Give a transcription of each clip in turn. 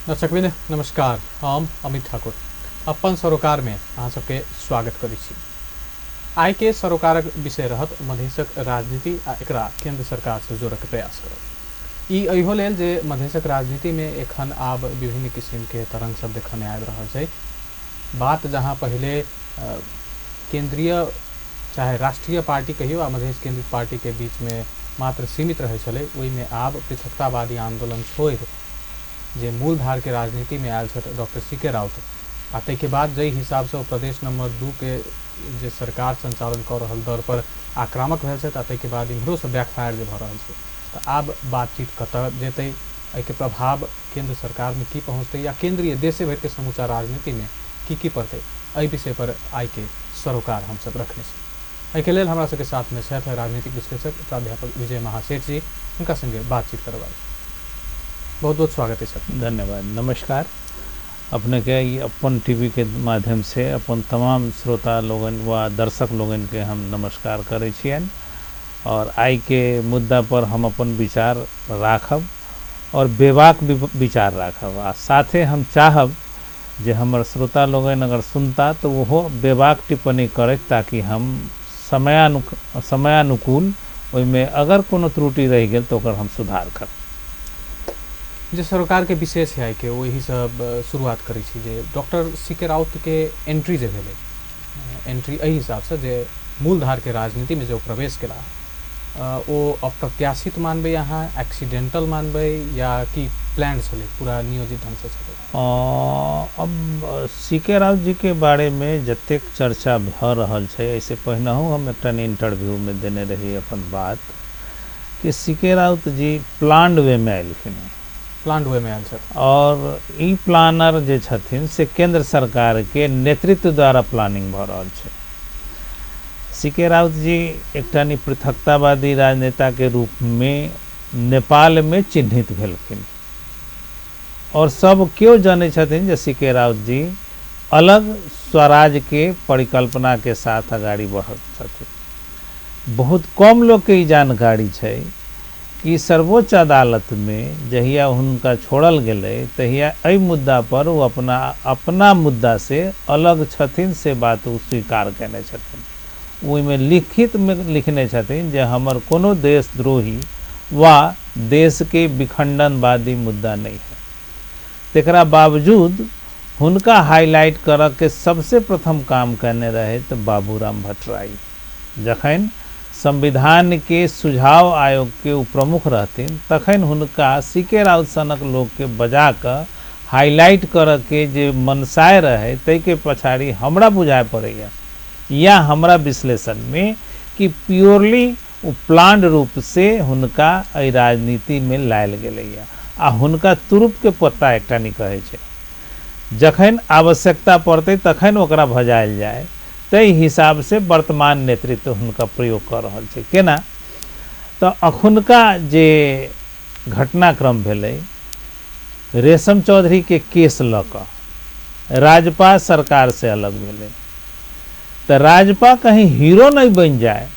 दर्शकबिन नमस्कार, हम अमित ठाकुर अपन सरोकार में अहाँ सबके स्वागत करै छी। आइ के सरोकारक विषय रहत मधेशक राजनीति आ एकरा केंद्र सरकार से जोड़क प्रयास करब। ई अहियो लेल जे मधेशक राजनीति में एखन आब विभिन्न किस्म के तरंग सब देखने में आबि रहल छै। बात जहाँ पहले केंद्रीय चाहे राष्ट्रीय पार्टी कहियो आ मधेश केंद्रित पार्टी के बीच में मात्र सीमित रहे छलै, ओहि में आब पृथकतावादी आंदोलन छोड़ जे मूलधार के राजनीति में आयल छथि डॉक्टर सी.के. राउत आ के बाद जै हिसाब से प्रदेश नंबर 2 के जे सरकार संचालन कर रहल दर पर आक्रामक भेल छथि आ के बाद इम्हरो से बैकफायर जे भ रहल छै, तो आब बातचीत कतऽ जेतै, एहिके प्रभाव केंद्र सरकार में की पहुँचतै या केंद्रीय देशे भर के समूचा राजनीति में की पड़तै, एहि विषय पर आइ के सरोकार हम सब रखने छी। एहिके लेल हमरा सबके साथ में छथि राजनीतिक विश्लेषक प्राध्यापक विजय महासेठ जी, उनका संगे बातचीत करबाई। बहुत बहुत स्वागत है सर। धन्यवाद, नमस्कार। अपने के अपन टीवी के माध्यम से अपन तमाम श्रोता लोगन व दर्शक लोगन के हम नमस्कार करे छियन और आई के मुद्दा पर हम अपन विचार राखब और बेबाक विचार राखब आ साथे हम चाहब जे हमर श्रोता लोगन अगर सुनता तो वो बेबाक टिप्पणी करे ताकि हम समयानुकूल ओइमे अगर कोनो त्रुटि रह गेल तो ओकर हम सुधार कर। जे सरकार के विशेष है कि वही सब शुरुआत करी छी जे डॉक्टर सी.के. राउत के एंट्री जे भेले, एंट्री एहि हिसाब से जे मूलधार के राजनीति में जो प्रवेश केला वो अप्रत्याशित मानबे, यहाँ एक्सीडेंटल मानबे या कि प्लान चले पूरा नियोजित ढंग से चले? अब सी.के. राउत जी के बारे में जतेक चर्चा भ रहल छै, ऐसे पहिनहु हम एक इंटरव्यू में देने रही अपन बात कि सी.के. राउत जी प्लान्ड वे में आयलखिन, प्लान वे में आयल छथि और ई प्लानर जे छथिन से केंद्र सरकार के नेतृत्व द्वारा प्लानिंग भ रहल छै। सी.के. राउत जी एकटा पृथकतावादी राजनेता के रूप में नेपाल में चिन्हित भेलखिन और सब क्यों जाने छथिन जे सी.के. राउत जी अलग स्वराज के परिकल्पना के साथ आगाड़ी बढ़त छथिन। बहुत कम लोग के ई जानकारी छै कि सर्वोच्च अदालत में जहिया उनका छोड़ल गेलै तहिया एहि मुद्दा पर वो अपना मुद्दा से अलग छथिन से बात वो स्वीकार केने छथिन। ओहिमे लिखित में लिखने छथिन जे हमर कोनो देशद्रोही वा देश के विखंडनवादी मुद्दा नहीं है। तेकरा बावजूद हुनका हाईलाइट कर के सबसे प्रथम काम करने रहे तो बाबूराम भट्टराई, जखन संविधान के सुझाव आयोग के प्रमुख रहथिन तखन हुनका सी.के. राउत सनक लोग के बजा कर हाईलाइट कर के जे मनसाय रहे तै के पछाड़ी हमरा बुझाय पड़ैया या हमरा विश्लेषण में कि प्योरली प्लान्ड रूप से हुनका एहि राजनीति में लायल गेलैया आ हुनका तुरुप के पत्ता एकटा नहीं कहे छै, जखन आवश्यकता पड़ते तखन ओकरा भजायल जाए तै हिसाब से वर्तमान नेतृत्व हुनका प्रयोग कर रहल छै। केना तो अखुनका जे घटनाक्रम भेलै रेशम चौधरी के केस ल क राजपा सरकार से अलग भेलै, तो राजपा कहीं हीरो नहीं बन जाए।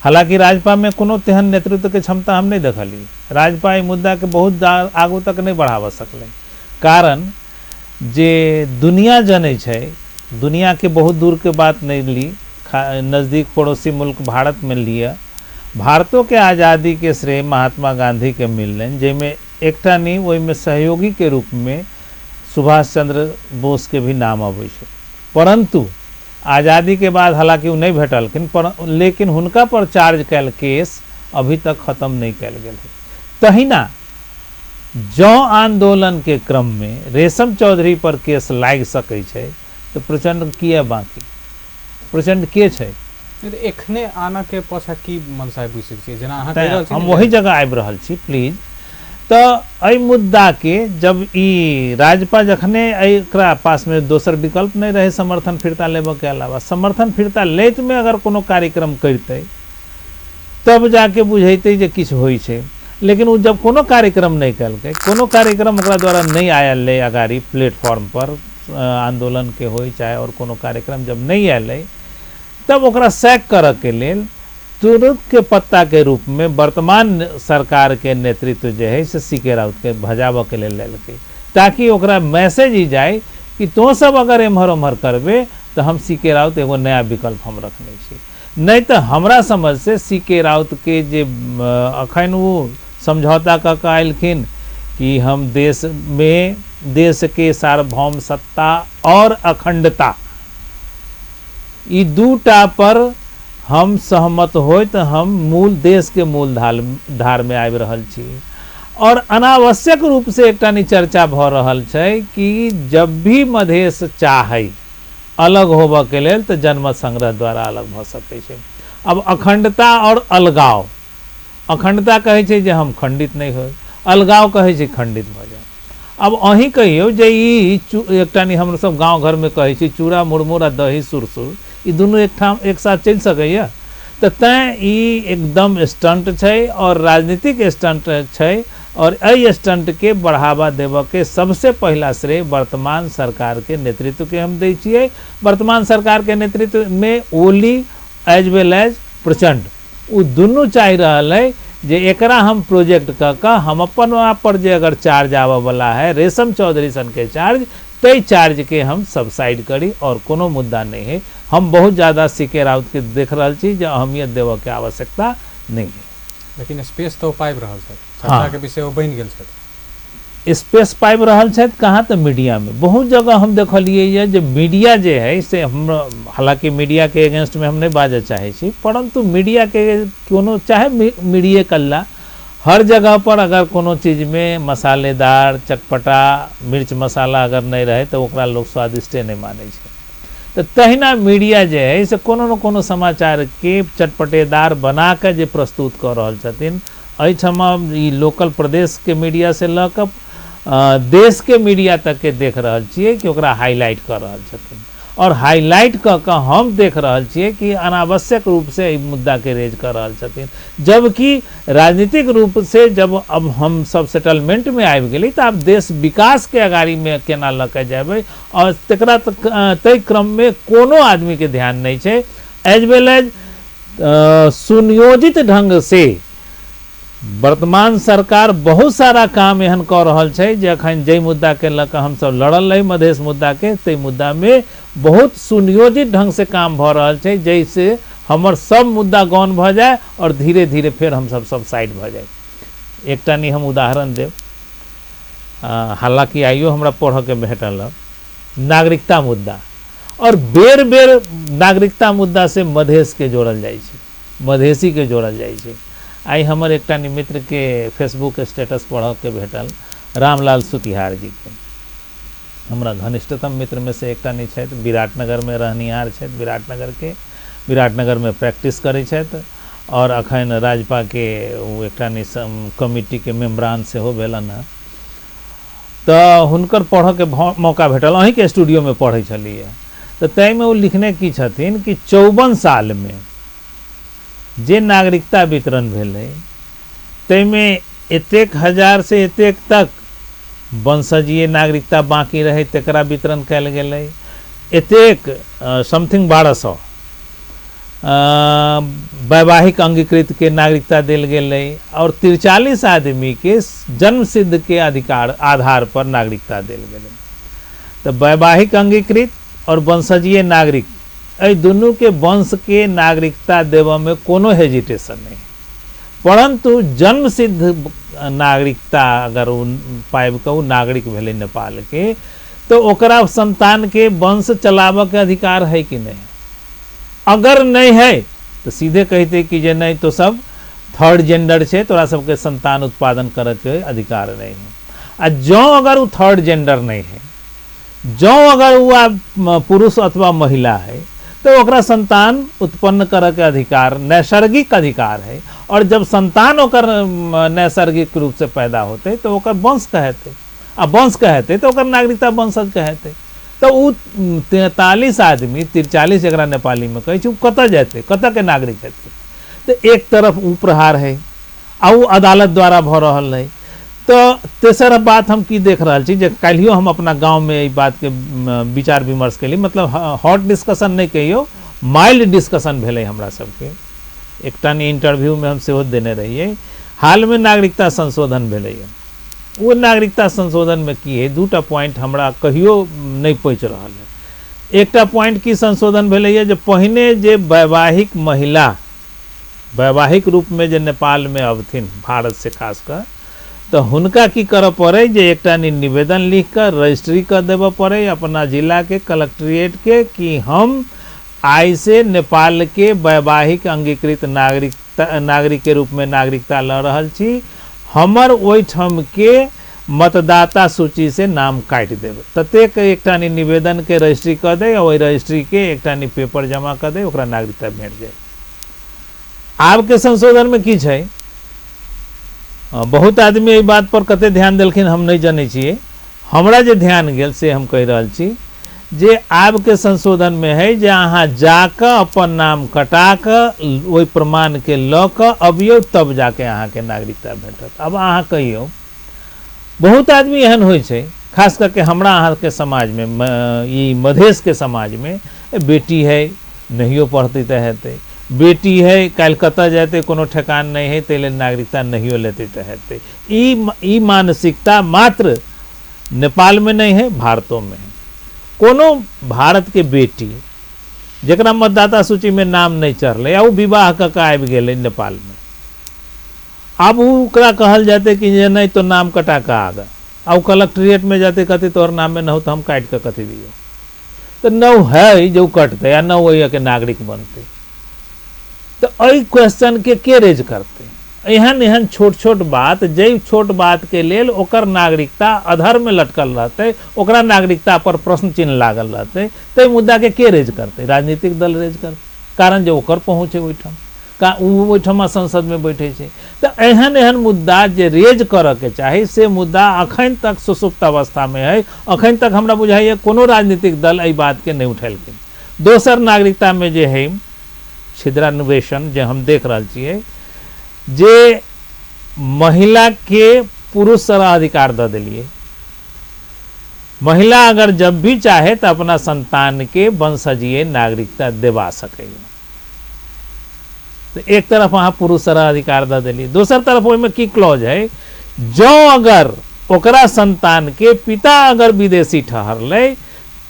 हालांकि राजपा में कोनो तेहन नेतृत्व के क्षमता हम नहीं देखली, राजपा मुद्दा के बहुत आगू तक नहीं बढ़ावा सकले, कारण जे दुनिया जनै छै, दुनिया के बहुत दूर के बात नहीं ली, नज़दीक पड़ोसी मुल्क भारत में लिया। भारतों के आज़ादी के श्रेय महात्मा गांधी के मिलने जेमें एकटा नहीं वही में सहयोगी के रूप में सुभाष चंद्र बोस के भी नाम अबै छै, परंतु आज़ादी के बाद हालांकि वो नहीं भेटलखिन, लेकिन हुनका पर चार्ज कैल केस अभी तक खत्म नहीं कैल गेल है। तहिना जौ आंदोलन के क्रम में रेशम चौधरी पर केस लाग सकै छै तो प्रचंड किया बाकी प्रचंड के छै एखने आना के पाछा की मनसाय बुझ सकै छै, जेना अहाँ हम वही जगह आबि रहल छी प्लीज। तो एहि मुद्दा के जब ई राजपा जखने एकरा पास में दोसर विकल्प नहीं रहे समर्थन फिरता लेबऽ के अलावा, समर्थन फिरता लेत में अगर कोनो कार्यक्रम करते तब जाके बुझेते जे किछु होइ छै, लेकिन वो जब कोनो कार्यक्रम नहीं कलकै, कोनो कार्यक्रम ओकरा द्वारा नहीं आयल ले अगाड़ी प्लेटफॉर्म पर आंदोलन के होई चाहे और कोनो कार्यक्रम जब नहीं आयल तब ओकरा सैक कर के लेल तुरंत के पत्ता के रूप में वर्तमान सरकार के नेतृत्व जो है से सी.के. राउत के भजाव के लेल लेलकै। ताकि ओकरा मैसेज ही जाए कि तो सब अगर एम्हर उम्हर करबे तो हम सीके राउत एगो नया विकल्प हम रखने छी। नहीं तो हमरा समझ से सीके राउत के जे अखन वो समझौता क के आयलखिन कि हम देश में देश के सार्वभौम सत्ता और अखंडता ई दूटा पर हम सहमत होय तो हम मूल देश के मूल धार में आबि रहल छी। और अनावश्यक रूप से एकटा चर्चा भ रहल छै कि जब भी मधेश चाहे अलग होबऽ के लेल तो जनमत संग्रह द्वारा अलग भ सकै छै। अब अखंडता और अलगाव, अखंडता कहै छै जे हम खंडित नहीं हो, अलगाव कहै छै खंडित भ जाए। अब अहीं कहियो जे ई एकटा हम सब गांव घर में कहै छी चूड़ा मुरमुर आ दही सुरसुर, ई दुनू एक साथ चल सकैया। तो तैं ई एकदम स्टंट छै और राजनीतिक स्टंट छै। और एहि स्टंट के बढ़ावा देव के सबसे पहला श्रेय वर्तमान सरकार के नेतृत्व के हम दै छियै। वर्तमान सरकार के नेतृत्व में ओली एज वेल एज प्रचंड उ दुनू चाह रहल है जे एकरा हम प्रोजेक्ट क हम अपन आप पर जे अगर चार्ज आवे वाला है रेशम चौधरी सन के चार्ज, तई चार्ज के हम सबसाइड करी और कोनो मुद्दा नहीं है। हम बहुत ज़्यादा सीके राउत के देख रहल छी जे अहमियत देव के आवश्यकता नहीं है। लेकिन स्पेस तो पाइब रहल छै, चर्चा के विषय बन गेल छै। स्पेस पाइब रहल छै कहाँ तो मीडिया में बहुत जगह हम देखलिए ये जे मीडिया जे है से हम, हालांकि मीडिया के अगेंस्ट में हम नहीं बाजे चाहे छी, परंतु मीडिया के कोनो चाहे मीडिया कल्ला हर जगह पर अगर कोनो चीज में मसालेदार चटपटा मिर्च मसाला अगर नहीं रहे तो ओकरा लोग स्वादिष्टे नहीं माने छै। तो तहिना मीडिया जे है से कोनो न कोनो समाचार के चटपटेदार बना के जे प्रस्तुत कर रहल छथिन। एहिठमा ई लोकल प्रदेश के मीडिया से ल के देश के मीडिया तक के देख रहल छियै कि ओकरा हाईलाइट कर रहल छथिन। और हाईलाइट क के हम देख रहल छियै कि अनावश्यक रूप से ई मुद्दा के रेज कर रहल छथिन। जबकि राजनीतिक रूप से जब अब हम सब सेटलमेंट में आबि गेली तो अब देश विकास के अगाड़ी में केना ल के जेबै और तकरा तय क्रम में कोनो आदमी के ध्यान नहीं छै। एज वेल एज सुनियोजित ढंग से वर्तमान सरकार बहुत सारा काम एहन कर रहल छै जे अखन जे मुद्दा के ल के हम सब लड़ल रही मधेश मुद्दा के, ते मुद्दा में बहुत सुनियोजित ढंग से काम भ रहल छै जैसे हमर सब मुद्दा गौन भ जाए और धीरे धीरे फिर हम सब साइड भ जाए। एकटा नहीं हम उदाहरण देव, हालांकि आइयो हमरा पढ़ के भेटल नागरिकता मुद्दा, और बेर बेर नागरिकता मुद्दा से मधेश के जोड़ल जाए छै, मधेसी के जोड़ल जाए छै। आई हमर एकटा मित्र के फेसबुक स्टेटस पढ़ के भेटल रामलाल सुतिहार जी के, हमरा घनिष्ठतम मित्र में से एकटा नहीं छथि, विराटनगर में रहनिहार छथि, विराटनगर में प्रैक्टिस करै छथि और अखन राजपा के एकटा कमिटी के मेम्बरान सेहो भेलन हँ। तो हुनकर पढ़ के मौका भेटल, अहीं के स्टूडियो में पढ़ै छलिए। तो तय में वो लिखने की छथिन कि 54 साल में जे नागरिकता वितरण भेलै तैमें एतेक हजार से एतेक तक वंशजीय नागरिकता बाकी रहे तकरा वितरण कयल गेलै, एतेक समथिंग 1200 वैवाहिक अंगीकृत के नागरिकता देल गेलै और 43 आदमी के जन्म सिद्ध के अधिकार आधार पर नागरिकता देल गेलै। तो वैवाहिक अंगीकृत और वंशजीय नागरिक एहि दुनू के वंश के नागरिकता देव में कोनो हेजिटेशन नहीं, परंतु जन्म सिद्ध नागरिकता अगर पाइब के नागरिक भेले नेपाल के तो ओकरा संतान के वंश चलाव के अधिकार है कि नहीं। अगर नहीं है तो सीधे कहते कि जे नहीं तो सब थर्ड जेंडर छे, तोरा सबके संतान उत्पादन करे के अधिकार नहीं है। आ जो अगर वो थर्ड जेंडर नहीं है, जो अगर वो पुरुष अथवा महिला है तो ओकरा संतान उत्पन्न करे के अधिकार नैसर्गिक अधिकार है। और जब संतान ओकर नैसर्गिक रूप से पैदा होते तो ओकर वंश कहते, आ वंश कहते तो ओकर नागरिकता वंशज कहते। तो उ 43 आदमी 43 एकरा नेपाली में कहै छै, कतऽ जेतै, कतऽ के नागरिक हेतै। तो एक तरफ उ प्रहार है आ उ अदालत द्वारा भ रहल है। तो तेसर बात हम की देख रहा छी जे काल्हियो हम अपना गांव में ई बात के विचार विमर्श के लिए, मतलब हॉट डिस्कशन नहीं कहियो, माइल्ड डिस्कशन भेलै हमरा सबके। एकटा इंटरव्यू में हम सेहो देने रहिए। हाल में नागरिकता संशोधन भेलै, वो नागरिकता संशोधन में की है दूटा पॉइंट हमरा कहियो नहीं पहुँच रहा है। एकटा पॉइंट की संशोधन भेलै जे पहिने जे वैवाहिक महिला वैवाहिक रूप में जे नेपाल में अबथिन भारत से खासकर तो हुनका की करऽ पड़े जे एकटा निवेदन लिख कर रजिस्ट्री कर देबऽ पड़े अपना जिला के कलेक्ट्रेट के कि हम आई से नेपाल के वैवाहिक अंगीकृत नागरिक के रूप में नागरिकता ल रहल छी, हमर ओहिठाम के मतदाता सूची से नाम काट देब। ततेक एकटा निवेदन के रजिस्ट्री कर दे और रजिस्ट्री के एकटा पेपर जमा कर दे ओकरा नागरिकता भेट जाए। आब के संशोधन में की छै, बहुत आदमी एहि बात पर कते ध्यान देलखिन हम नहीं जाने छिए, हमरा जे ध्यान गेल से हम कह रहल छी जे आब के संशोधन में है जे अहाँ जाकर अपन नाम कटा कर ओहि प्रमाण के ल क अबियो तब जाके अहाँ के नागरिकता भेटत। अब अहाँ कहियो बहुत आदमी एहन होइ छै खास करके हमरा अहाँ के समाज में ई मधेश के समाज में बेटी है नहियो पढ़ते तो हेतै, बेटी है काल्हि कतऽ जेतै कोनो ठेकान नहीं है ताहि लेल नागरिकता नहियो लेते तो हेतै। ई मानसिकता मात्र नेपाल में नहीं है भारतों में है। कोनो भारत के बेटी जकरा मतदाता सूची में नाम नहीं चढ़ले वो विवाह कऽ आबि गेलै नेपाल में, अब ओकरा कहल जाते कि जे नहीं तो नाम कटा के आगा आ कलेक्ट्रेट में जाते कहते तोहर नाम में न हो तो हम काट के कथी दियो, तो न है जो कटते या न वही के नागरिक बनते। तो एहि क्वेश्चन के रेज करते एहन एहन छोट छोट बात जे छोट बात के लेल ओकर नागरिकता अधर में लटकल रहते, ओकरा नागरिकता पर प्रश्न चिन्ह लागल रहते, ते मुद्दा के रेज करते, राजनीतिक दल रेज करते, कारण जो ओकर पहुँचे ओहिठाम ओहिठाम संसद में बैठे छै। तो एहन एहन मुद्दा जे रेज करऽ के चाही से मुद्दा अखन तक सुसुप्त अवस्था में है। अखन तक हमरा बुझाइए कोनो राजनीतिक दल एहि बात के नहीं उठेलखिन। दोसर नागरिकता में जे है छिद्रान्वेषण जे हम देख रहा छिए जे महिला के पुरुष सारा अधिकार दे दिलिए, महिला अगर जब भी चाहे तो अपना संतान के वंशजीय नागरिकता देवा सके। तो एक तरफ वहां पुरुष सारा अधिकार दे दिलिए, दोसर तरफ ओहिमे की क्लॉज है जो अगर ओकरा संतान के पिता अगर विदेशी ठहरले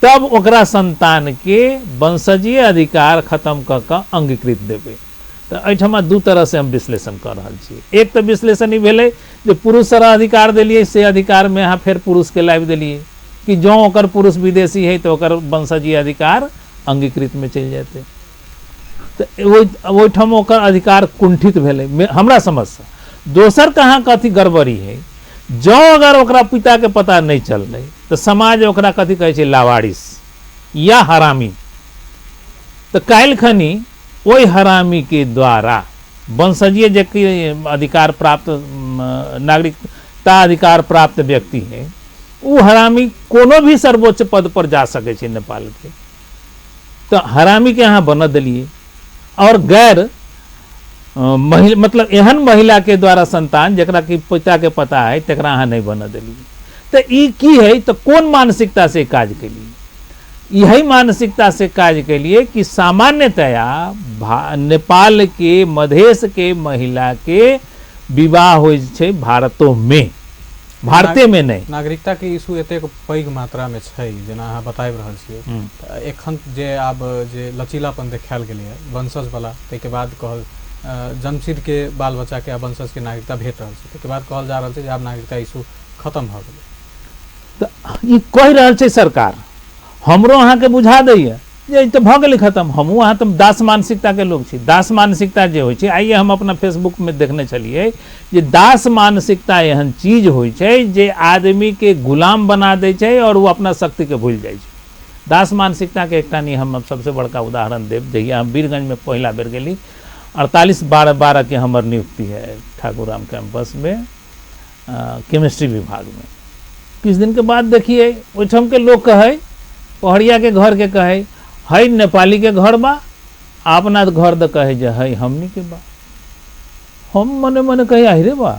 तब ओकरा संतान के वंशजीय अधिकार खत्म क के अंगीकृत देवे। तो एहिठाम दू तरह से हम विश्लेषण कर रहा छी। एक तो विश्लेषण ई भेलै जे पुरुष सारा अधिकार दिलिए से अधिकार में अहाँ फिर पुरुष के लाबि दिलिए कि जो ओकर पुरुष विदेशी है तो ओकर वंशजीय अधिकार अंगीकृत में चलि जाते। तो ओहिठाम ओकर अधिकार कुंठित भेलै हमरा समझ से। दोसर कहाँ कथी गड़बड़ी है, जो अगर ओकरा पिता के पता नहीं चललै तो समाज ओकरा कथी कहै छै लावारिस या हरामी। तो काल्हि खनी ओहि हरामी के द्वारा वंशजीय जे अधिकार प्राप्त नागरिकता अधिकार प्राप्त व्यक्ति है वो हरामी कोनो भी सर्वोच्च पद पर जा सके छै नेपाल के। तो हरामी के यहाँ बना दिलिए और गैर मतलब एहन महिला के द्वारा संतान जकरा कि पिता के पता है तकरा अहाँ नहीं बना दिलिए। तो ई की है, तो कौन मानसिकता से काज के लिए, यही मानसिकता से काज के लिए कि सामान्यतया नेपाल के मधेश के महिला के विवाह हो भारतों में, भारते में नहीं। नागरिकता के इशू एतेक पैघ मात्रा में छै जेना अहाँ बताबि रहल छियै। एखन जे आब जे लचीलापन देखायल गेलै वंशज वाला, ताहिके बाद कहल जमशीद के बाल बच्चा के वंशज के नागरिकता भेट रहल छै, ताहिके बाद कहल जा रहल छै जे आब नागरिकता इशू खत्म भऽ गेलै। तऽ ई कहि रहल छै सरकार, हमरो अहाँ के बुझा दैए जे तो भऽ गेलै खत्म। हमहूँ अहाँ तो दास मानसिकता के लोग छी। दास मानसिकता जे होइ छै, आइए हम अपना फेसबुक में देखने छलिए जे दास मानसिकता एहन चीज होइ छै जे आदमी के गुलाम बना दै छै और वो अपना शक्ति के भूल जाइ छै। दास मानसिकता के एकटा नहीं हम सबसे बड़का उदाहरण देव। जहिया हम वीरगंज में पहला बेर गेली 48-12 के हमर नियुक्ति है ठाकुराम कैंपस में केमिस्ट्री विभाग में। किछ दिन के बाद देखिए ओहिठाम के लोग कहे, पहड़िया के घर के कहे है नेपाली के घर बा, अपना घर द कहे जे है हमनी के बा। हम मने मने कहे अरे बा,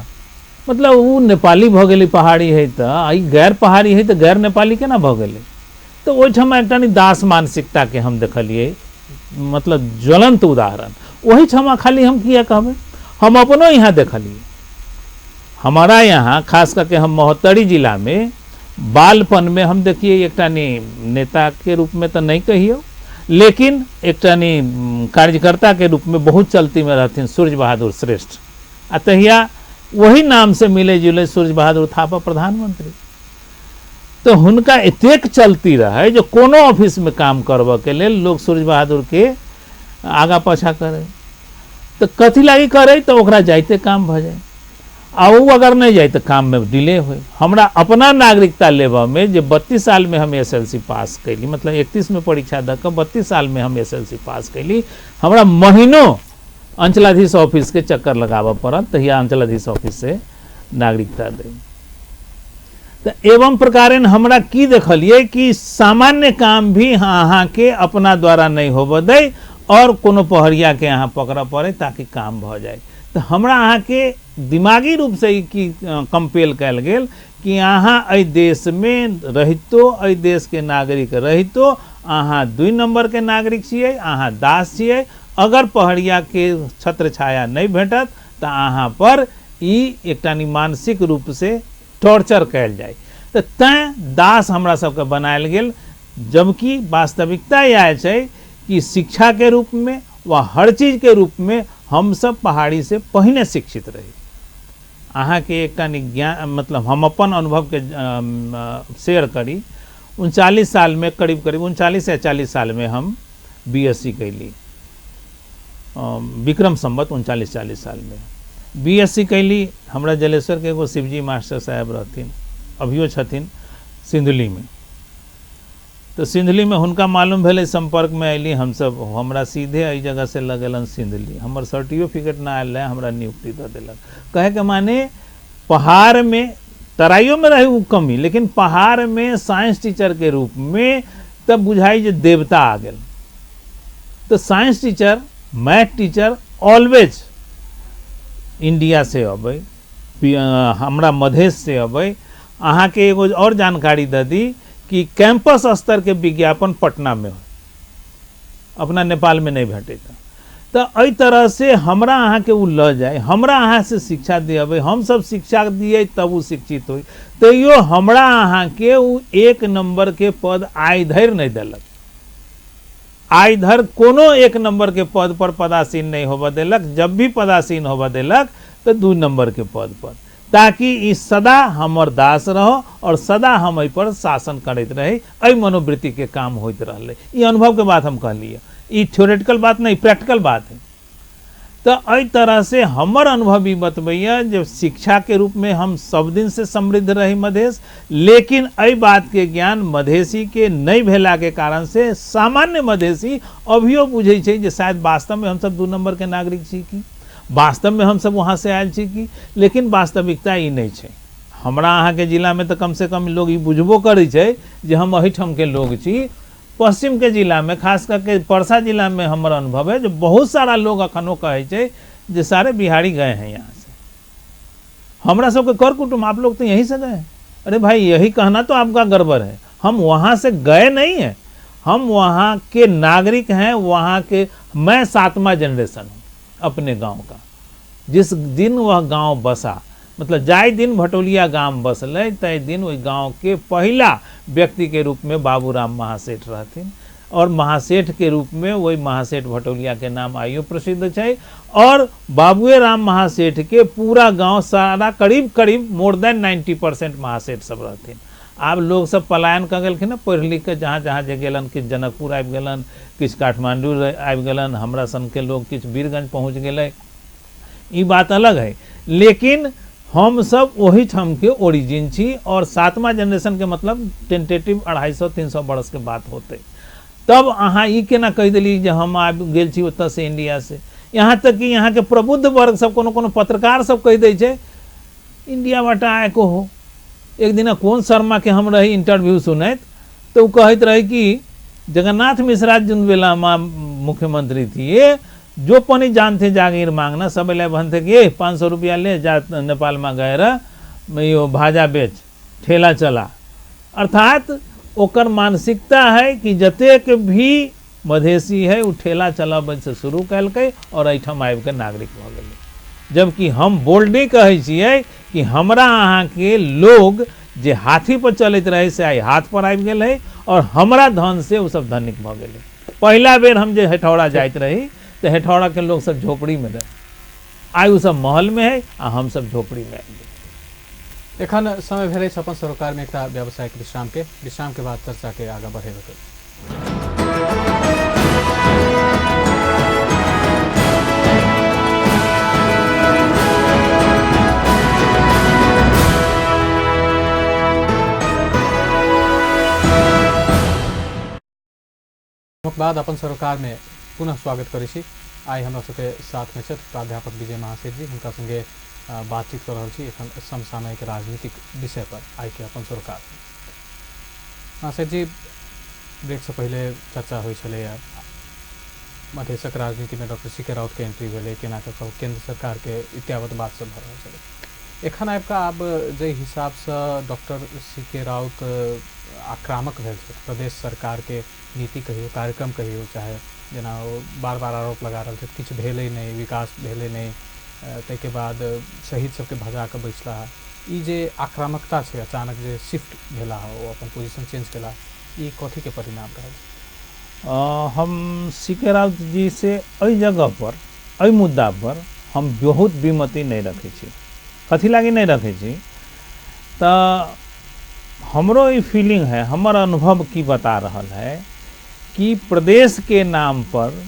मतलब वो नेपाली भ गेली पहाड़ी है तो आई गैर पहाड़ी है तो गैर नेपाली केना भ गेलै। तो ओहिठाम एकटा दास मानसिकता के हम देखलिए, मतलब ज्वलंत उदाहरण। वही ठमा खाली हम किया कहबे, हम अपनो यहाँ देखलिए। हमारा यहाँ खास करके हम महोत्तरी जिला में बालपन में हम देखिए एक नेता के रूप में तो नहीं कहियो, लेकिन एक कार्यकर्ता के रूप में बहुत चलती में रहथिन सूर्य बहादुर श्रेष्ठ। अतहिया वही नाम से मिले जुले सूर्य बहादुर थापा प्रधानमंत्री। तो हुनका एतेक चलती रहे जो कोनो ऑफिस में काम करबऽ के लेल लोग सूर्य बहादुर के आगा पाछा करे, तो कथी लागी करे, तो ओकरा जाइते काम भ जाए, आ वो अगर नहीं जाए तो काम में डिले हो। हमरा अपना नागरिकता लेबऽ में जो 32 साल में हम SLC पास कैली, मतलब 31 में परीक्षा द के 32 साल में हम SLC पास कैली, हमरा महीनों अंचलाधीश ऑफिस के चक्कर लगाबऽ पड़ल, तहिया अंचलाधीश ऑफिस से नागरिकता दे। तो एवं प्रकारेण हमरा की देखलिए कि सामान्य काम भी अहाँ के अपना द्वारा नहीं होबऽ दे और कोनो पहरिया के यहाँ पकड़ पड़े ताकि काम भ जाए। तो हमरा अहाँ के दिमागी रूप से की कंपेल कल गेल कि अहाँ एहि देश में रहितो, एहि देश के नागरिक रहितो अहाँ 2 नंबर के नागरिक छियै, अहाँ दास छियै। अगर पहरिया के छत्र छाया नहीं भेटत तो अहाँ पर एक मानसिक रूप से टॉर्चर कल जाए। तो तैं दास हमरा सबके बनायल गेल, जबकि वास्तविकता यह है कि शिक्षा के रूप में व हर चीज के रूप में हम सब पहाड़ी से पहले शिक्षित रही। अहाँ के एक ज्ञान मतलब हम अपन अनुभव के शेयर करी। 39 साल में करीब 39 या 40 साल में हम BSc कैली, विक्रम संवत 39-40 साल में BSc कैली। हमरा जलेश्वर के एगो शिवजी मास्टर साहब रहथिन, अभियो छथिन सिंधुली में। तो सिंधुली में हुनका मालूम भेले, संपर्क में अली हम सब, हमरा सीधे एहि जगह से लगलन सिंधुली। हमर सर्टिफिकेट ना आयल रहे, हमरा नियुक्ति दे देलक। कहे के माने पहाड़ में तराइयों में रहे वो कमी, लेकिन पहाड़ में साइंस टीचर के रूप में तब बुझाई जे देवता आ गेल। तो science teacher, math teacher always India से अबै, हमरा मधेश से अबै। अहाँ के एगो और जानकारी दे दी कि कैंपस स्तर के विज्ञापन पटना में हो, अपना नेपाल में नहीं भेटेगा। तो एहि तरह से हमरा अहाँ के उ ल जाए, हमरा अहाँ से शिक्षा दिए, हम सब शिक्षा दिए तब वो शिक्षित हो। तो यो हमरा अहाँ के उ 1 नंबर के पद आइ धरि नहीं देलक, आइ धर कोनो 1 नंबर के पद पर पदासीन नहीं होबऽ देलक। जब भी पदासीन होबऽ देलक तो 2 नंबर के पद पर, ताकि ई सदा हमर दास रहो और सदा हम एहि पर शासन करते रहे। एहि मनोवृत्ति के काम होते रहले। ई अनुभव के बात हम कहलिए, ई थ्योरेटिकल बात नहीं, प्रैक्टिकल बात है। तो एहि तरह से हमर अनुभव ई बतबैया जब शिक्षा के रूप में हम सब दिन से समृद्ध रही मधेश, लेकिन एहि बात के ज्ञान मधेसी के नहीं भेला के कारण से सामान्य मधेसी अभियो बुझे छै जे शायद वास्तव में हम सब 2 नंबर के नागरिक छी की, वास्तव में हम सब वहाँ से आयल छी की। लेकिन वास्तविकता ई नहीं छै। हमरा अहाँ के जिला में तो कम से कम लोग ई बुझबो करै छै जे हम अहिठाम के लोग छी। पश्चिम के जिला में, खास करके परसा जिला में हमर अनुभव है जो बहुत सारा लोग अखनो कहे छै जे सारे बिहारी गए हैं यहाँ से। हमरा सबके कर कुटुम आप लोग तो यहीं से गए। अरे भाई यही कहना तो आपका गड़बड़ है। हम वहाँ से गए नहीं हैं, हम वहाँ के नागरिक हैं। वहाँ के मैं 7वां जनरेशन हूँ अपने गांव का। जिस दिन वह गांव बसा, मतलब जाय दिन भटोलिया गांव बसले, तय दिन वही गांव के पहला व्यक्ति के रूप में बाबूराम महासेठ रहथिन। और महासेठ के रूप में वही महासेठ भटोलिया के नाम आइयो प्रसिद्ध है। और बाबुए राम महासेठ के पूरा गांव सारा करीब करीब मोर देन 90% महासेठ सब रहथिन। आब लोग सब पलायन कर गलखिन ना, पढ़ लिख के जहाँ जहाँ जे गेलन, किछु जनकपुर आबि गेलन, किछु काठमांडू आबि गेलन, हमरा सन के लोग किछु वीरगंज पहुँच गए। ई बात अलग है, लेकिन हम सब वही ठाम के ओरिजिन छी। और 7वां जनरेशन के मतलब टेंटेटिव 250-300 बरस के बात होते। तब अहाँ ई केना कह दिली जे हम आबि गेल छी ओतऽ से, इंडिया से। यहाँ तक कि यहाँ के प्रबुद्ध वर्ग सब, कोनो पत्रकार सब कह दै छै इंडिया बाटा आएको हो। एक दिन कौन शर्मा के हम रही इंटरव्यू सुनैत, तो वो कहते रहे कि जगन्नाथ मिश्रा जिन बेला मुख्यमंत्री थी, ये जो पनि जानते जागीर मांगना, सब ले बनते कि 500 रुपया ले जा, नेपाल में गए यो भाजा बेच, ठेला चला। अर्थात ओकर मानसिकता है कि जतेक भी मधेसी है वो ठेला चलाबे से शुरू कल और एहिठाम आबि के नागरिक भ गेलै। जबकि हम बोल्डली कहै छियै कि हमरा अहाँ के लोग जे हाथी पर चलैत रहे से आई हाथ पर आबि गेल है और हमरा धन से वो सब धनिक भ गेलै। पहला बेर हम जे हेठौड़ा जाइत रही तो हेठौड़ा के लोग सब झोपड़ी में रहे, आई वो सब महल में है आ हम सब झोपड़ी में आबि। एखन समय भेलै अपन सरोकार में एक व्यावसायिक विश्राम के बाद चर्चा के आगे बढ़ेबै। बाद अपन सरोकार में पुनः स्वागत करै छी। आई हमरा सबके साथ में छथि प्राध्यापक विजय महासेठ जी, हुनका संगे बातचीत कर रहल छी एखन समसामयिक राजनीतिक विषय पर आई के अपन सरोकार। महासेठ जी, ब्रेक से पहले चर्चा होइ छलैया मधेशक राजनीति में डॉक्टर सीके राउत के एंट्री भेलै, केना के केंद्र सरकार के इत्यावत बात सब भ रहल छलै। एखन आबि कऽ आब जे हिसाब से डॉक्टर सीके राउत आक्रामक भेल छै, प्रदेश सरकार के नीति कहियो कार्यक्रम कहियो, चाहे जेना बार बार आरोप लगा रहल छै किछु भेलै नहि, विकास भेलै नहि, ताहिके बाद शहीद सबके भजा कऽ बैसला। ई जे आक्रामकता छै, अचानक जे शिफ्ट भेला ओ अपन पोजीशन चेंज केला, ई कथी के परिणाम रहल? हम सीके राउत जी से एहि जगह पर एहि मुद्दा पर हम बहुत विमति नहीं रखे छी। कथी लागी नहीं रखे छी तऽ हमरो ई फीलिंग है, हमर अनुभव की बता रहल है कि प्रदेश के नाम पर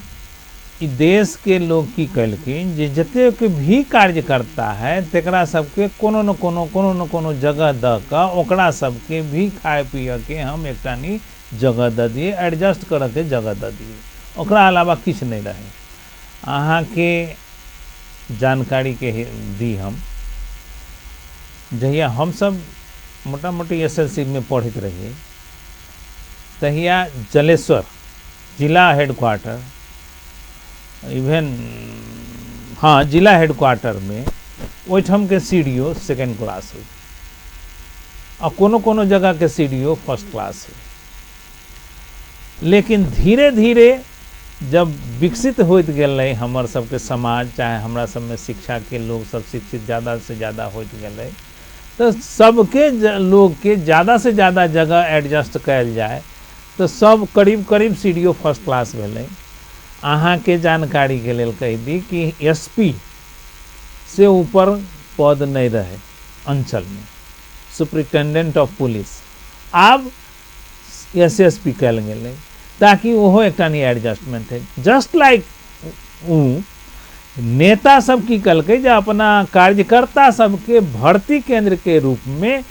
ई देश के लोग की कलखिन जे जतेक भी कार्यकर्ता है तकरा सबके कोनो न कोनो जगह द के ओकरा सबके भी खाए पिए के हम एकटा नी जगह द दिए, एडजस्ट करे के जगह द दिए, ओकरा अलावा किछु नहीं रहे। अहाँ के जानकारी के दी हम, जहिया हम सब मोटा मोटी एसएलसी में पढ़ित रहिए तहिया जलेश्वर जिला हेडक्वार्टर, इवेन हाँ जिला हेडक्वार्टर में ओहिठाम के सीडीओ सेकेंड क्लास हुई और कोनो जगह के सीडीओ फर्स्ट क्लास हुई। लेकिन धीरे धीरे जब विकसित होइत गेलै हमर सबके समाज, चाहे हमरा सब में शिक्षा के लोग सब शिक्षित ज़्यादा से ज़्यादा होइत गेलै, तो सबके लोग के ज़्यादा से ज़्यादा जगह एडजस्ट कयल जाए तो सब करीब करीब सीडीओ फर्स्ट क्लास भेलै। अहाँ के जानकारी के लेल कह दी कि एसपी से ऊपर पद नहीं रहे अंचल में, सुपरिटेंडेंट ऑफ पुलिस आब एसएसपी कल गेलै, ताकि ओहो एकटा नहीं एडजस्टमेंट है। जस्ट लाइक नेता सब की कलकै जे अपना कार्यकर्ता सबके भर्ती केंद्र के रूप में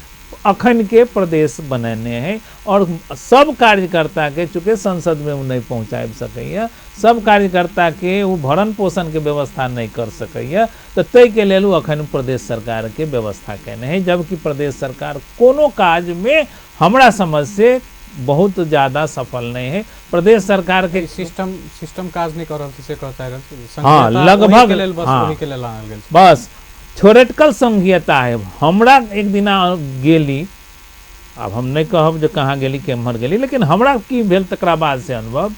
अखन के प्रदेश बनेने हैं और सब कार्यकर्ता के चूँकि संसद में वो नहीं पहुँचा सकैया, सब कार्यकर्ता के वो भरण पोषण के व्यवस्था नहीं कर सकैया, तो तय के लेल अखन प्रदेश सरकार के व्यवस्था केने है। जबकि प्रदेश सरकार कोनो काज में हमरा समझ से बहुत ज़्यादा सफल नहीं है। प्रदेश सरकार के सिस्टम काज नहीं कर रहल से कहता है। हाँ, लगभग बस थ्योरेटिकल संघीयता है। हमरा एक दिना गेली, अब हम नहीं कहब जो कहाँ गेली केम्हर गेली, लेकिन हमरा की भेल तकरा बाद से अनुभव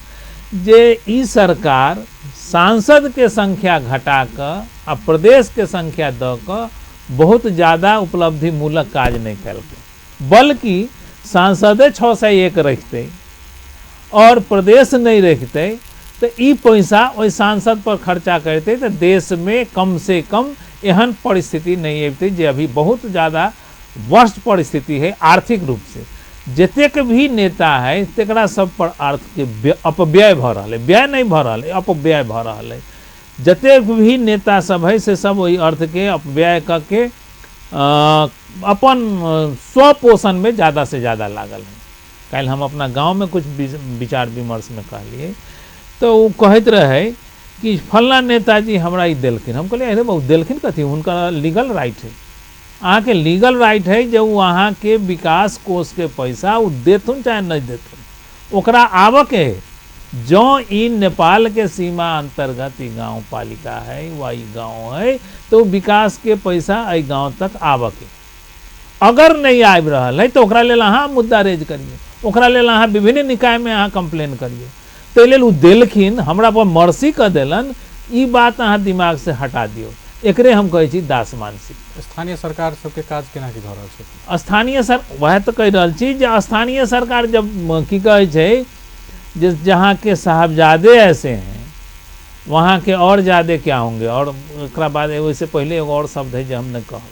जे ई सरकार सांसद के संख्या घटा कर आ प्रदेश के संख्या द कर बहुत ज़्यादा उपलब्धि मूलक काज नहीं कलकै, बल्कि सांसदे 601 रखते और प्रदेश नहीं रखते तो ई पैसा ओहि सांसद पर खर्चा करते तो देश में कम से कम एहन परिस्थिति नहीं अबते जे अभी बहुत ज़्यादा वर्स्ट परिस्थिति है आर्थिक रूप से। जतेक भी नेता है तकरा सब पर अर्थ के अपव्यय भ रहा है, व्यय नहीं भ रहा है, अपव्यय भ रहा है। जतेक भी नेता सब है से सब वही अर्थ के अपव्यय करके अपन स्वपोषण में ज़्यादा से ज़्यादा लागल है। कल हम अपना गांव में कुछ विचार विमर्श में कहलिए तो वो कहत रहे कि फलना नेताजी हमरा ई देलखिन। हम कहलिए अरे बाबू देलखिन कथी, उनका लीगल राइट है, अहाँ के लीगल राइट है जो वहाँ के विकास कोष के पैसा वो देथुन चाहे नहीं देथुन, ओकरा आबक है। जो ई नेपाल के सीमा अंतर्गत ई गांव पालिका है व ई गांव है तो विकास के पैसा ई गांव तक आबक है। अगर नहीं आबि रहल है तो ओकरा लेल अहाँ मुद्दा रेज करिए, ओकरा लेल अहाँ विभिन्न निकाय में अहाँ कंप्लेन करिए। तो लेल उ देलखिन, हमरा पर मर्सी कर देलन, ई बात अहाँ दिमाग से हटा दियो। एकरे हम कहै छी दास मानसिक। स्थानीय सरकार सबके काज केना की भऽ रहल छै? स्थानीय वएह तो कह रहल छी जे स्थानीय सरकार जब की कहे छै जे जहाँ के साहबजादे ऐसे हैं वहाँ के और ज़्यादा क्या होंगे। और एकरा बाद वैसे पहले एगो और शब्द है जो हम न कहब,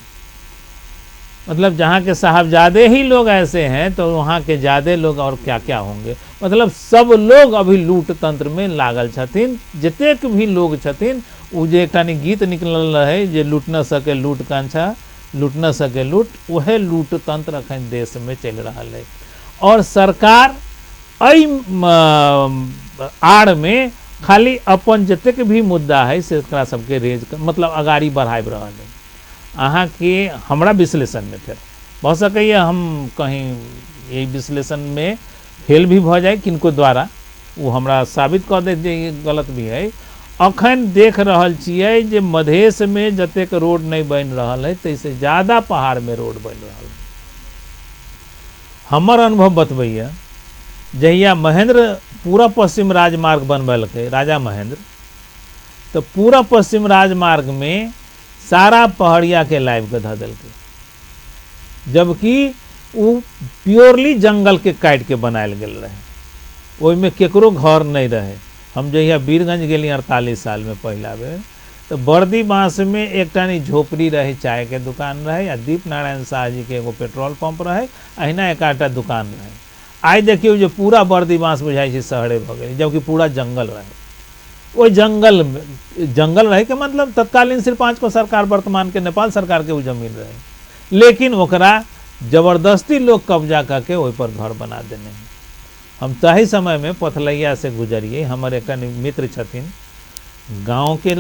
मतलब जहाँ के साहबजादे ही लोग ऐसे हैं तो वहाँ के ज़्यादा लोग और क्या क्या होंगे। मतलब सब लोग अभी लूट तंत्र में लागल छथिन। जतेक भी लोग छथिन उ जे एकटा गीत निकलल रहे जे लूट न सके लूट कांछा लूट न सके लूट, वह लूट तंत्र अखन देश में चल रहा है। और सरकार एहि आड़ में खाली अपन जतेक भी मुद्दा है से सबके रेज मतलब अगाड़ी बढ़ाबि रहा है। अहाँ के हमरा विश्लेषण में फिर भऽ सकैए हम कहीं यही विश्लेषण में फेल भी भऽ जाए किनको द्वारा, वो हमरा साबित कऽ दे जे ये गलत भी है। अखन देख रहल छियै जे मधेश में जतेक रोड नहीं बन रहा है तैसे ज़्यादा पहाड़ में रोड बन रहा है। हमर अनुभव बतबैया जहिया महेंद्र पूरा पश्चिम राजमार्ग बनबेलकै राजा महेंद्र, तो पूरा पश्चिम राजमार्ग में सारा पहाड़िया के लाइव के धऽ देलकै, जबकि वो प्योरली जंगल के काट के बनायल गेल रहे, ओहिमे केकरो घर नहीं रहे। हम जहिया वीरगंज गेली 48 साल में पहला बेर, तो बर्दी बांस में एकटा झोपड़ी रहे, चाय के दुकान रहे, या दीप नारायण शाह जी के एगो पेट्रोल पंप रहे, अहिना एक आटा दुकान रहे। आई देखियो जो पूरा बर्दी बांस बुझाई छै शहरे भऽ गेल, जबकि पूरा जंगल रहे। वो जंगल रहे के मतलब तत्कालीन सिर्फ 5 को सरकार वर्तमान के नेपाल सरकार के वो जमीन रहे, लेकिन ओकरा जबरदस्ती लोग कब्जा करके ओहि पर घर बना देने हैं। हम तही समय में पथलैया से गुजरिए, हमर एक मित्र छथिन, गाँव के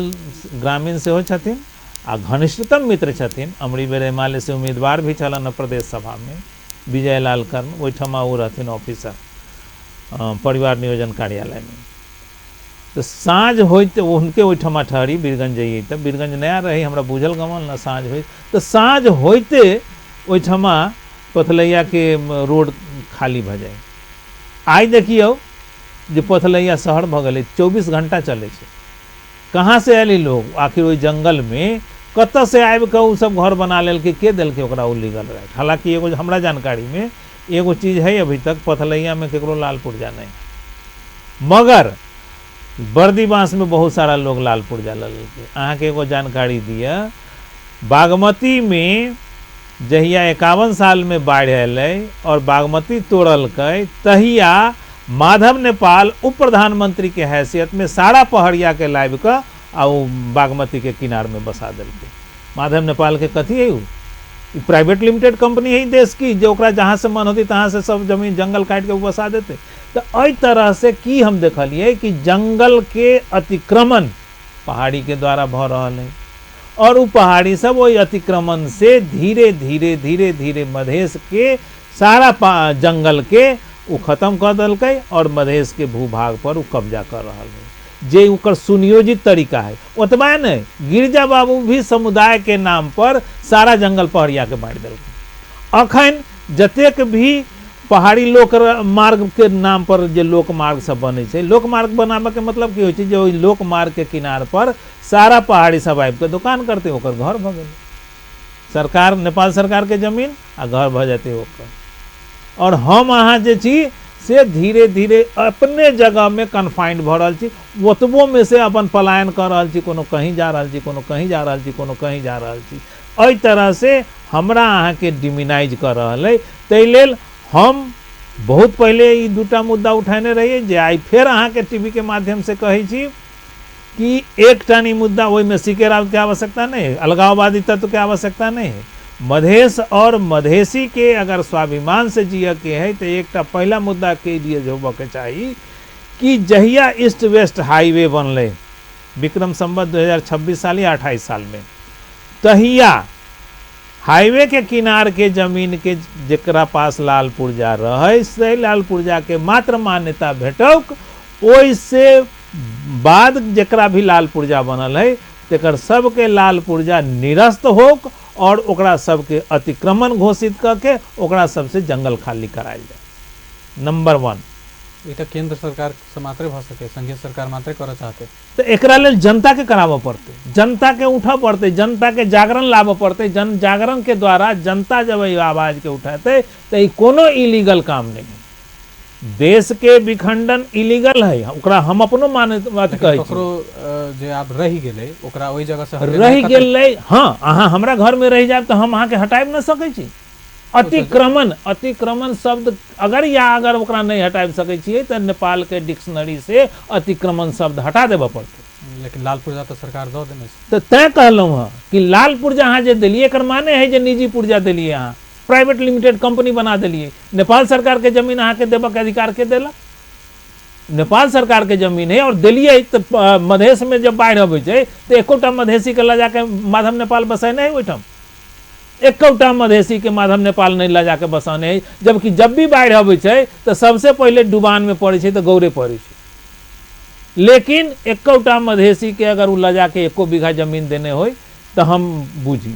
ग्रामीण से हो छथिन आ घनिष्ठतम मित्र छथिन। अमरी बेर हिमालय से उम्मीदवार भी छलन प्रदेश सभा में, विजय लाल कर्ण, ओहिठमा वो रहथिन ऑफिसर परिवार नियोजन कार्यालय में। तो साँझ होते उनके ओहिठमा ठहरी, वीरगंज जाइए तब वीरगंज नया रही, हमरा बुझल गमल ना साँझ हो, तो साँझ होते ओहिठमा पथलैया के रोड खाली भ जाए। आई देखियो जे पथलैया शहर भ गए, 24 घंटा चले छे। कहाँ से आयल लोग, आखिर वही जंगल में कत से आबि के उ सब घर बना लेल के देलके ओकरा उ लीगल राइट। हालांकि एगो हमरा जानकारी में एगो चीज है अभी तक पथलैया में केकरो लाल पुर्जा नहीं, मगर बर्दी बांस में बहुत सारा लोग लाल पुर्जा लेलकै। अहाँ के एगो जानकारी दिया, बागमती में जहिया 51 साल में बाढ़ अलै और बागमती तोड़लकै, तहिया माधव नेपाल उप प्रधानमंत्री के हैसियत में सारा पहाड़िया के लाइब के आ बागमती के किनार में बसा देलकै। माधव नेपाल के कथी है, वो प्राइवेट लिमिटेड कंपनी है देश की, जो ओकरा जहाँ से मन होती तहाँ से सब जमीन जंगल काट के बसा देते। तो एहि तरह से की हम देखलिए कि जंगल के अतिक्रमण पहाड़ी के द्वारा भ रहा है, और वो पहाड़ी सब वही अतिक्रमण से धीरे धीरे धीरे धीरे मधेश के सारा जंगल के वो खत्म कर देलकै और मधेश के भूभाग पर वो कब्जा कर रहा है। जे ओकर सुनियोजित तरीका है, ओतबा नहीं, गिरजा बाबू भी समुदाय के नाम पर सारा जंगल पहाड़िया के बांट देलकै। अखन जतेक भी पहाड़ी लोक मार्ग के नाम पर जे लोक मार्ग सब बने छै, लोक मार्ग बनाबे के मतलब की होइ छै, जो लोक मार्ग के किनार पर सारा पहाड़ी सब आबि के दुकान करते, ओकर घर भ गेल। सरकार नेपाल सरकार के जमीन आ घर भ जाते ओकर। और हम अहाँ जे छी से धीरे धीरे अपने जगह में कन्फाइंड भ रहल छी, ओतबो में से अपन पलायन कर रहल छी, कोनो कहीं जा रहल छी, कोनो कहीं जा रहल छी, कोनो कहीं जा रहल छी। एहि तरह से हमरा अहाँ के डिमिनाइज कर रहल है। तै लेल हम बहुत पहले ई दूटा मुद्दा उठेने रहिए, जे आई फिर अहाँ के टीवी के माध्यम से कहै छी कि एकटा मुद्दा ओहि में सीके राउत के आवश्यकता नहीं है, अलगाववादी तत्व के आवश्यकता नहीं है। मधेश और मधेसी के अगर स्वाभिमान से जिये के है तो एक पहला मुद्दा के लिए होबे के चाहिए कि जहिया ईस्ट वेस्ट हाईवे बनले विक्रम संवत 2026 साल या 28 साल में, तहिया हाईवे के किनार के जमीन के जकरा पास लाल पुर्जा रहे से लाल पुर्जा के मात्र मान्यता भेटौक, ओहि से बाद जकरा भी लाल पुर्जा बनल है तेकर सबके लाल पुर्जा निरस्त होक और ओकरा सबके अतिक्रमण घोषित करके ओकरा सबसे जंगल खाली करायल जाए। नंबर 1। ई त केंद्र सरकार से मात्रे भ सके, संघीय सरकार मात्रे कर चाहते। तो एकरा लेल जनता के कराबऽ पड़ते, जनता के उठा पड़ते, जनता के जागरण लाबऽ पड़ते। जन जागरण के द्वारा जनता जब ई आवाज के उठाते तो ई कोनो इलीगल काम नहीं है। देश के विखंडन इलीगल है, ओकरा हम अपनो माने बात कहै छी। ककरो जे आब रहि गेलै ओकरा ओई जगह से रहि गेलै, हाँ अहाँ हमरा घर में रह जाब तो हम अहाँ के हटाब न सकै छी। अतिक्रमण शब्द अगर ओकरा नहीं हटाब सकै छियै तो नेपाल के डिक्शनरी से अतिक्रमण शब्द हटा देबऽ पड़तै। लेकिन लाल पुर्जा तो सरकार दऽ देने छै। तो तैं कहलहुँ हँ कि लाल पुर्जा अहाँ जे देलियै एकर माने है जे निजी पुर्जा देलियै, अहाँ प्राइवेट लिमिटेड कंपनी बना देलियै। नेपाल सरकार के जमीन अहाँ के देबऽ के अधिकार के देलक? नेपाल सरकार के जमीन है और देलियै तो मधेश में जब बाढ़ि अबै छै तो एकोटा मधेसी के लऽ जाके माधव नेपाल बसेने है ओहिठाम। एकोटा मधेसी के माधव नेपाल नहीं ला जाके बसाने है, जबकि जब भी बाढ़ि अबै छै तो सबसे पहले डुबान में पड़े छै तो गौरे पड़े छै। लेकिन एकोटा मधेसी के अगर उ ला जाके 1 बीघा जमीन देने हो तो हम बुझी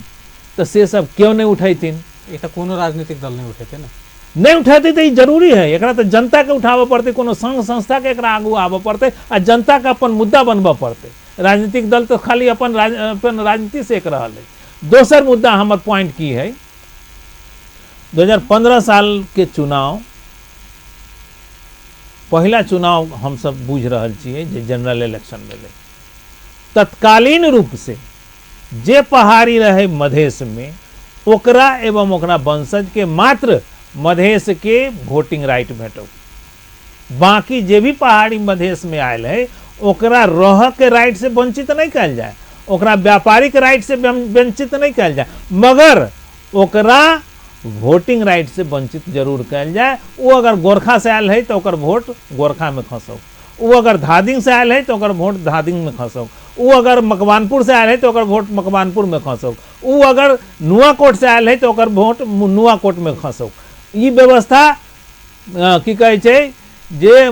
तो से सब क्यों नहीं उठेथिन? ये तो कोनो राजनीतिक दल नहीं उठेते ना, नहीं उठाते तो ये जरूरी है। एकरा तो जनता के उठाबऽ पड़ते, कोनो संघ संस्था के एकरा आगू आबऽ पड़ते आ जनता के अपन मुद्दा बनबऽ पड़ते। राजनीतिक दल तो खाली अपन राजनीति से एक रहल है। दोसर मुद्दा हमर पॉइंट की है, 2015 साल के चुनाव, पहला चुनाव हम सब बुझ रहल छियै जे जनरल इलेक्शन भेलै। तत्कालीन रूप से जे पहाड़ी रहे मधेश में ओकरा एवं ओकरा वंशज के मात्र मधेश के वोटिंग राइट भेटो। बाकी जे भी पहाड़ी मधेश में आयल है ओकरा रह के राइट से वंचित नहीं कल जाए, ओकरा व्यापारिक राइट से वंचित नहीं कल जाए, मगर ओकरा वोटिंग राइट से वंचित जरूर कल जाए। वो अगर गोरखा से आयल है तो ओकर वोट गोरखा में खसो, वो अगर धादिंग से आयल है तो ओकर वोट धादिंग में खसो, वो अगर मकवानपुर से आयल है तो ओकर वोट मकवानपुर में खसो, वो अगर नुआकोट से आयल है तो ओकर वोट नुआकोट में खसो। ई व्यवस्था की कहै छै जे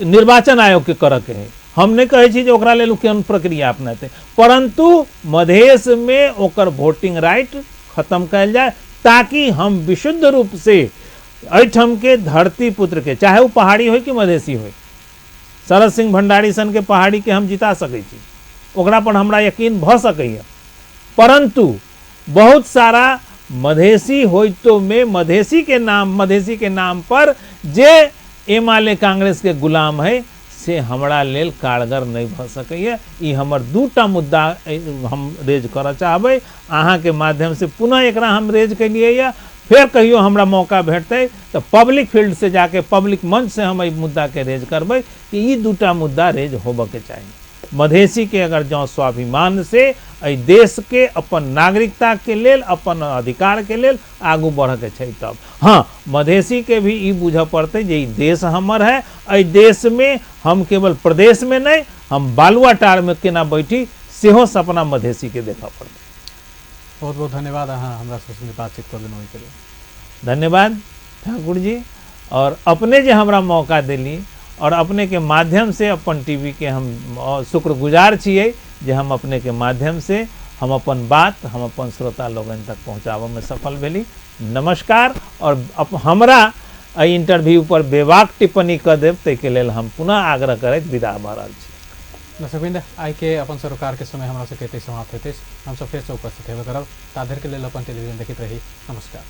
निर्वाचन आयोग के करऽ के है। हम नहीं कहै छी जे ओकरा लेल केहन प्रक्रिया अपनाते, परंतु मधेश में ओकर वोटिंग राइट खत्म कयल जाए ताकि हम विशुद्ध रूप से एहिठाम के धरती पुत्र के, चाहे वो पहाड़ी हो कि मधेसी हो, शरद सिंह भंडारी सन के पहाड़ी के हम जिता सकै छी, ओकरा पर हमरा यकीन भ सकैया। परंतु बहुत सारा मधेसी होइतो में मधेसी के नाम पर जे एमाले कांग्रेस के गुलाम है से हमरा लेल कारगर नहीं भ सकैया। ई हमर 2टा मुद्दा हम रेज करऽ चाहबै, अहाँ के माध्यम से पुनः एकरा हम रेज केलिए या फिर कहियो हमरा मौका भेटतै तो पब्लिक फील्ड से जाके पब्लिक मंच से हम ई मुद्दा के रेज करबै कि ई 2टा मुद्दा रेज होबऽ के चाही। मधेसी के अगर जँ स्वाभिमान से एहि देश के अपन नागरिकता के लेल, अपन अधिकार के लेल आगू बढ़ के छै तब। हाँ, मधेसी के भी ई बुझऽ पड़तै जे ई देश हमर है, एहि देश में हम केवल प्रदेश में नहीं, हम बालुआटार में केना बैठी सेहो सपना मधेसी के देखऽ पड़तै। बहुत बहुत धन्यवाद, अहाँ हमरा से बातचीत कर देने के लिए। धन्यवाद ठाकुर जी, और अपने जे हमरा मौका देली और अपने के माध्यम से अपन टीवी के हम शुक्रगुजार छियै जे हम अपने के माध्यम से हम अपन बात हम अपन श्रोता लोगन तक पहुँचाबऽ में सफल भेली। नमस्कार। और हमरा एहि इंटरव्यू पर बेबाक टिप्पणी कऽ देब ताहिके लेल हम पुनः आग्रह करैत विदा भऽ रहल छी। दर्शकवृन्द, आई के अपन सरोकार के समय हमरा से कहते समाप्त होते, हम सब फिर से उपस्थित हेबे करब। ताधर के लेल अपन टेलीविजन देखैत रही। नमस्कार।